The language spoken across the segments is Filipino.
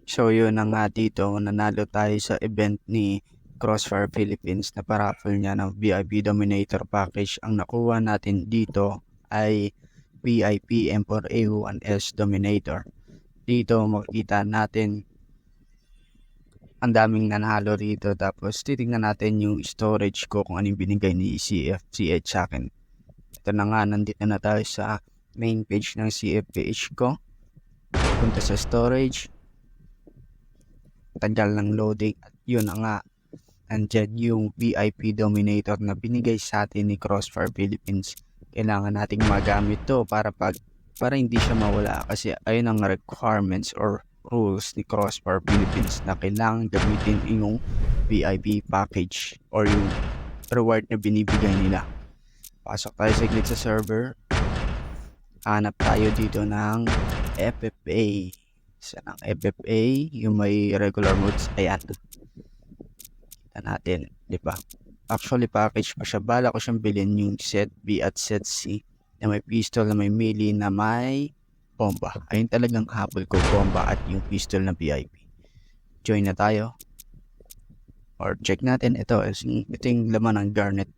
So yun na nga dito, nanalo tayo sa event ni Crossfire Philippines na paraffle niya ng VIP Dominator Package. Ang nakuha natin dito ay VIP Emperor A1S Dominator. Dito makikita natin ang daming nanalo rito, tapos titingnan natin yung storage ko kung anong binigay ni CFCH sa akin. Ito na nga, nandito na tayo sa main page ng CFPH ko. Punta sa storage, tagal ng loading, at yun na nga, andyan yung VIP Dominator na binigay sa atin ni Crossfire Philippines. Kailangan nating magamit to para hindi siya mawala, kasi ayun ang requirements or rules ni Crossfire Philippines na kailangan gamitin yung VIP package or yung reward na binibigay nila. Pasok tayo saglit sa server, hanap tayo dito ng FFA. Isa ng FFA, yung may regular modes. Ayan, kita natin, di ba? Actually package pa siya. Bala ko siyang bilhin yung set B at set C na may pistol, na may melee, na may bomba. Ayun talagang habol ko, bomba at yung pistol na VIP. Join na tayo, or check natin. Ito yung laman ng Garnet.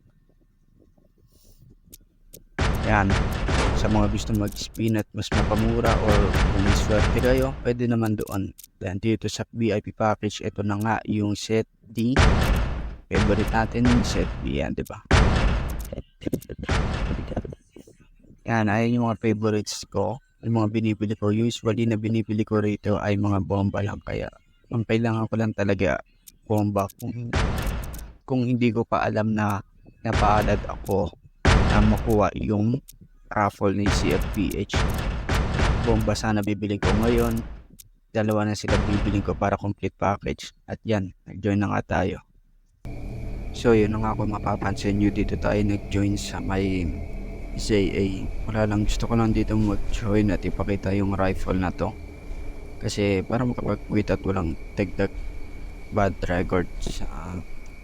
Yan, sa mga gusto mag-spin at mas mapamura or kung may swerte kayo, pwede naman doon. Then dito sa VIP package, ito na nga yung set D. Favorite natin yung set B, yan, diba? Yan, ayun yung mga favorites ko. Yung mga binibili ko, usually na binibili ko rito ay mga bomba lang, kaya ang kailangan ko lang talaga bomba. Kung hindi ko pa alam na napaalad ako na makuha yung raffle ni CFPH, bomba sana bibili ko ngayon. Dalawa na sila bibili ko para complete package. At yan, nag-join na nga tayo. So yun na nga, kung mapapansin nyo, dito tayo nag-join sa may ZA. Wala lang, gusto ko lang dito mag-join at ipakita yung rifle na to, kasi para makapag-quit at walang tagdag bad record sa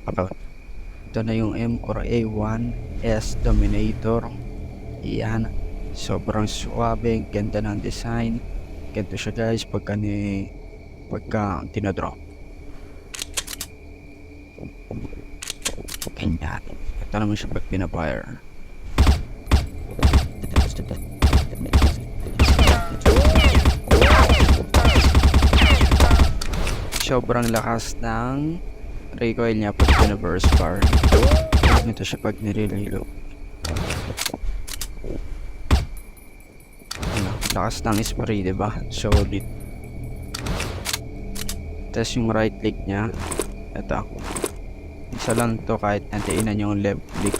account. Ito na yung M4 A1S Dominator. Iyan, sobrang suwabe, ganda ng design. Ganito siya guys pagka tinadraw. Ganyan. Ito naman siya pag pinapire. Sobrang lakas ng recoil niya pag pinaburst fire. Ito siya pag nire-reload. Lakas ng spray, diba? Solid. Tapos yung right click niya, ito, isa lang to, kahit nantiinan yung left click,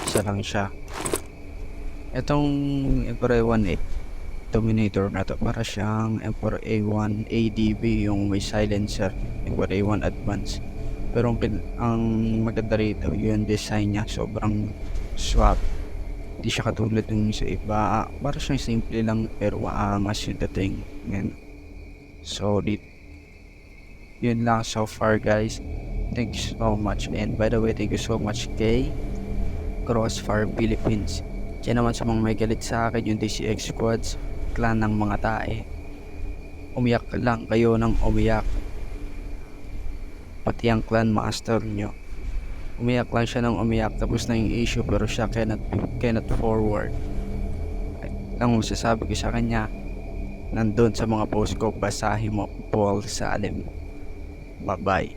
isa lang siya. Itong Emperor A1 Dominator na to, para siyang Emperor A1 ADB, yung may silencer, Emperor A1 Advance. Pero ang maganda rito, yung design niya, sobrang swag. Hindi siya katulad ng sa iba, para siyang simple lang pero maangas yung dating. Solid. Yun lang so far guys. Thank you so much, and by the way, thank you so much kay Crossfire Philippines. Diyan naman sa mga may galit sa akin, yung DCX Squads, clan ng mga tae, umiyak lang kayo ng umiyak. Pati ang clan master nyo, umiyak lang siya ng umiyak, tapos na yung issue pero siya cannot forward. Ang masasabi ko sa kanya, nandun sa mga post ko, basahin mo, Paul Salim. Bye bye.